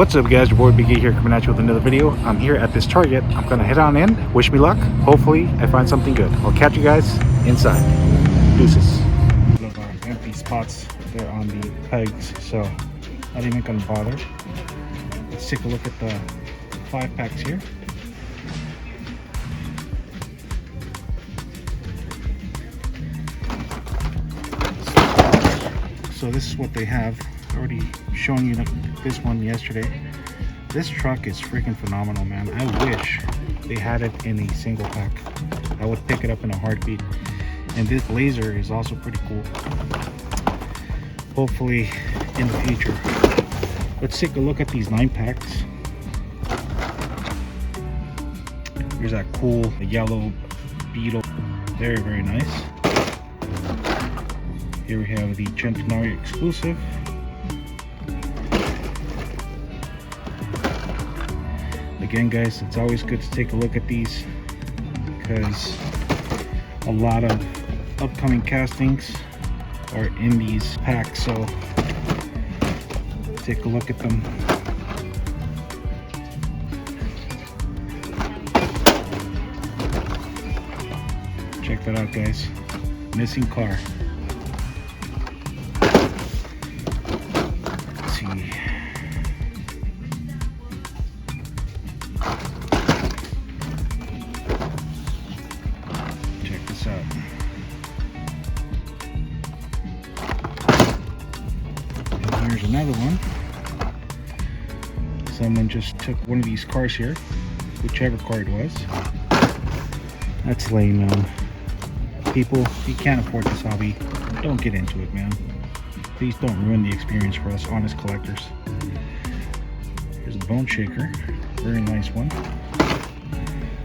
What's up guys, your boy Big E here coming at you with another video. I'm here at this Target. I'm gonna head on in. Wish me luck. Hopefully I find something good. I'll catch you guys inside. Deuces. Look, empty spots there on the pegs, so not even gonna bother. Let's take a look at the 5-packs here. So this is what they have. Already showing you this one yesterday. This truck is freaking phenomenal, man. I wish they had it in a single pack. I would pick it up in a heartbeat. And this laser is also pretty cool. Hopefully in the future. Let's take a look at these 9-packs. Here's that cool yellow beetle. Very, very nice. Here we have the Centenary exclusive. Again guys, it's always good to take a look at these because a lot of upcoming castings are in these packs, so take a look at them. Check that out guys. Missing car. Let's see. Check this out. And here's another one. Someone just took one of these cars here, whichever car it was. That's lame, man. People, if you can't afford this hobby, don't get into it, man. Please don't ruin the experience for us honest collectors. Here's a bone shaker, very nice one.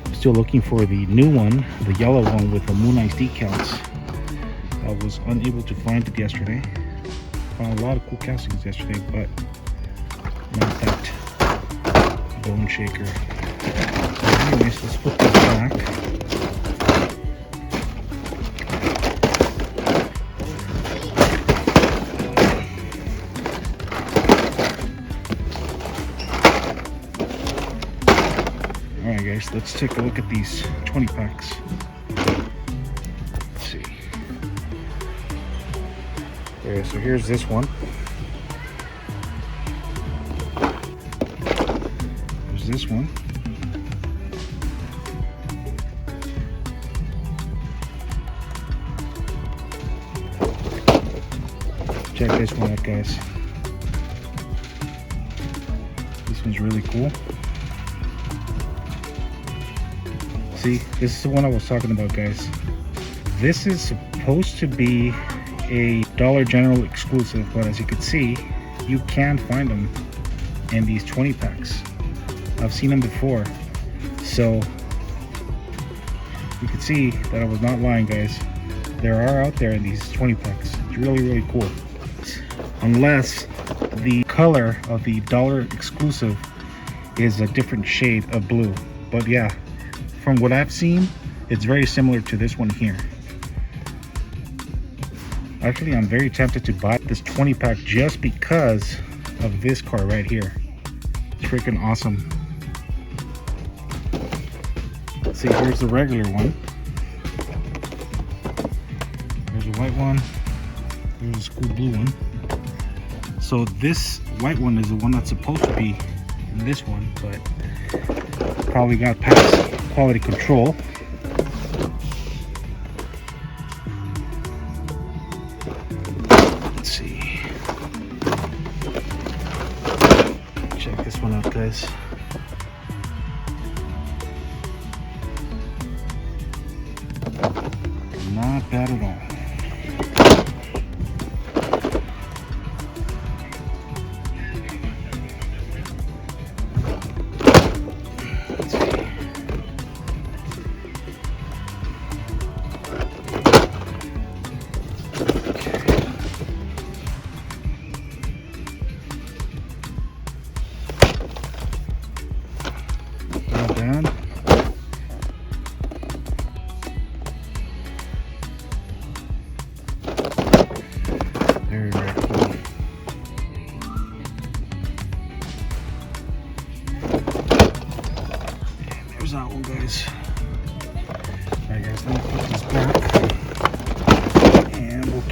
I'm still looking for the new one, the yellow one with the Moon Ice decals. I was unable to find it yesterday. Found a lot of cool castings yesterday, but not that bone shaker. Anyways, let's put this back. Alright guys, let's take a look at these 20-packs. Let's see. Okay, so here's this one. There's this one. Check this one out guys. This one's really cool. See, this is the one I was talking about guys. This is supposed to be a Dollar General exclusive, but as you can see, you can find them in these 20-packs. I've seen them before, so you can see that I was not lying guys. There are out there in these 20-packs. It's really, really cool. Unless the color of the Dollar exclusive is a different shade of blue. But yeah, from what I've seen, it's very similar to this one here. Actually, I'm very tempted to buy this 20-pack just because of this car right here. It's freaking awesome. Let's see, here's the regular one. There's a white one. There's a school blue one. So this white one is the one that's supposed to be in this one, but probably got past quality control. Let's see. Check this one out, guys. Not bad at all.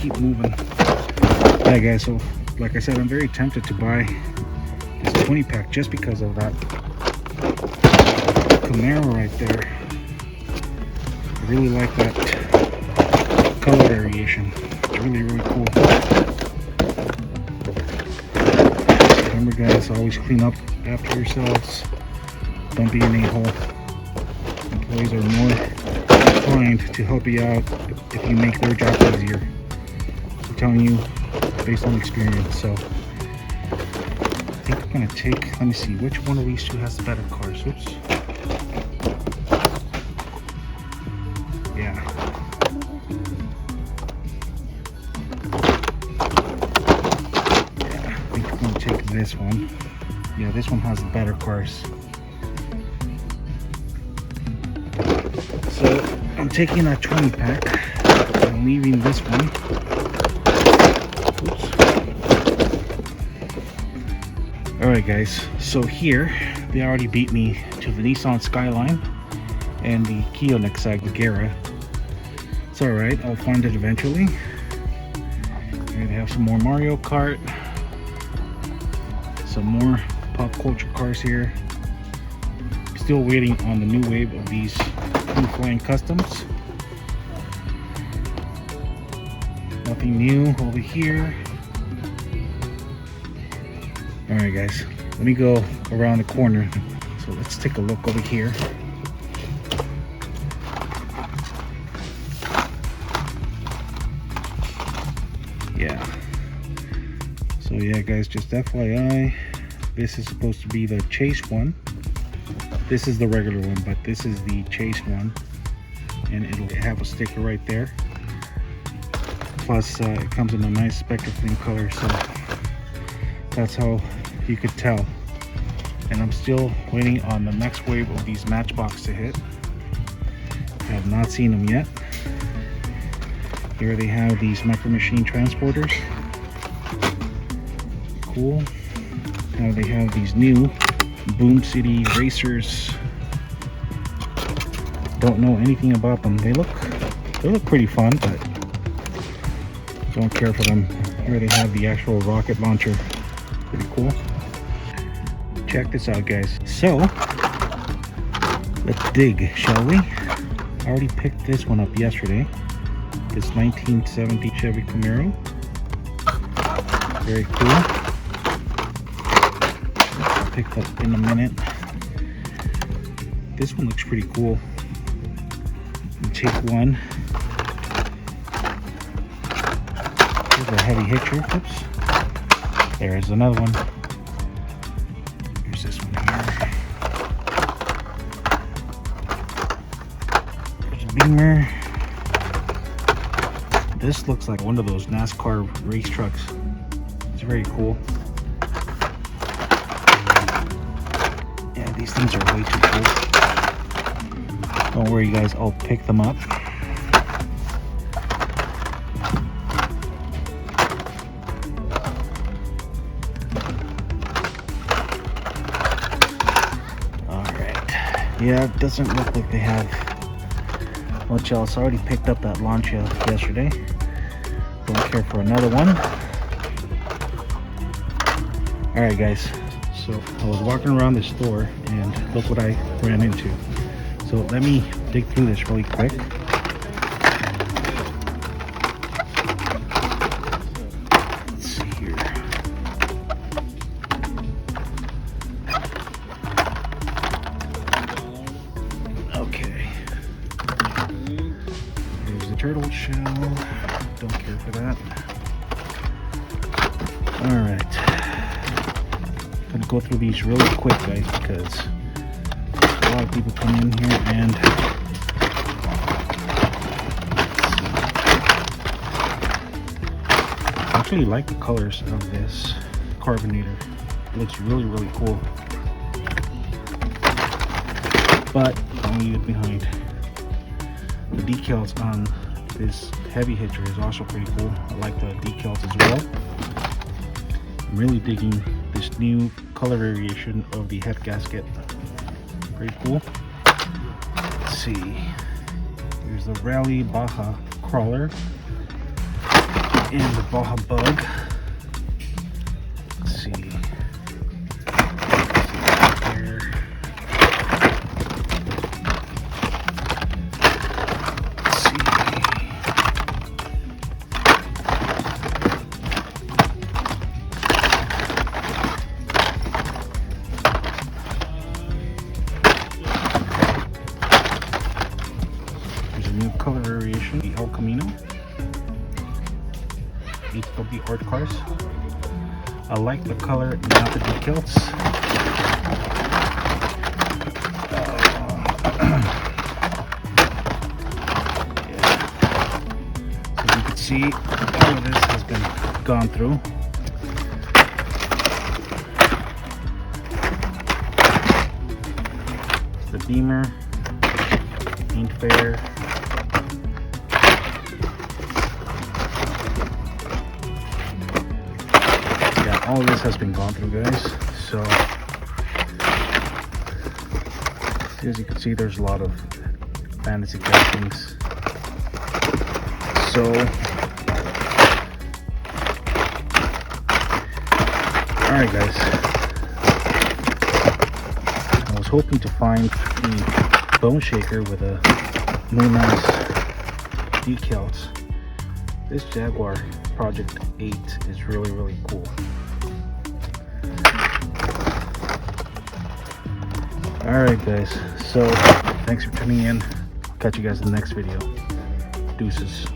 keep moving. Yeah, guys, so like I said, I'm very tempted to buy this 20 pack just because of that Camaro right there. I really like that color variation. It's really, really cool. Remember, guys, always clean up after yourselves. Don't be an a-hole. Employees are more inclined to help you out if you make their job easier. I'm telling you, based on experience. So I think I'm gonna take, let me see, which one of these two has the better cars. Oops. Yeah. I think I'm gonna take this one. Yeah, this one has the better cars. So I'm taking that 20 pack. I'm leaving this one. Oops. Alright, guys, so here they already beat me to the Nissan Skyline and the Kia Nexagera. It's alright, I'll find it eventually. And they have some more Mario Kart, some more pop culture cars here. Still waiting on the new wave of these new flying customs. Nothing new over here. Alright, guys, let me go around the corner. So let's take a look over here. Yeah. So yeah, guys, just FYI, this is supposed to be the chase one. This is the regular one, but this is the chase one, and it'll have a sticker right there. Plus it comes in a nice spectrum color, so that's how you could tell. And I'm still waiting on the next wave of these Matchbox to hit. I have not seen them yet. Here they have these Micro Machine transporters. Cool. Now they have these new Boom City Racers. Don't know anything about them. They look pretty fun, but don't care for them. Here they have the actual rocket launcher. Pretty cool. Check this out, guys. So let's dig, shall we? I already picked this one up yesterday. This 1970 Chevy Camaro. Very cool. Picked up in a minute. This one looks pretty cool. Take one. Here's a heavy hitcher. Oops. There's another one. Here's this one here. There's a Beamer. This looks like one of those NASCAR race trucks. It's very cool. Yeah, these things are way too cool. Don't worry, guys, I'll pick them up. Alright. Yeah, it doesn't look like they have much else. I already picked up that Lancia yesterday. Don't care for another one. Alright, guys. So I was walking around this store and look what I ran into. So let me dig through this really quick. Let's see here. Okay. Here's the turtle shell. Don't care for that. Alright. Gonna go through these really quick, guys, because a lot of people come in here and I actually like the colors of this carbonator. It looks really, really cool. But I'll leave it behind. The decals on this heavy hitcher is also pretty cool. I like the decals as well. I'm really digging this new color variation of the head gasket. Pretty cool. Let's see. Here's the Rally Baja crawler. And the Baja bug. Let's see. Here. Let's see. There's a new color variation, the El Camino. HW art cars. I like the color, not the decals. So you can see all of this has been gone through. The Beamer, Paint Fair. All of this has been gone through, guys. So as you can see, there's a lot of fantasy castings. So alright guys, I was hoping to find the Bone Shaker with a Moonhouse decals. This Jaguar Project 8 is really cool. Alright guys, so thanks for tuning in. Catch you guys in the next video. Deuces.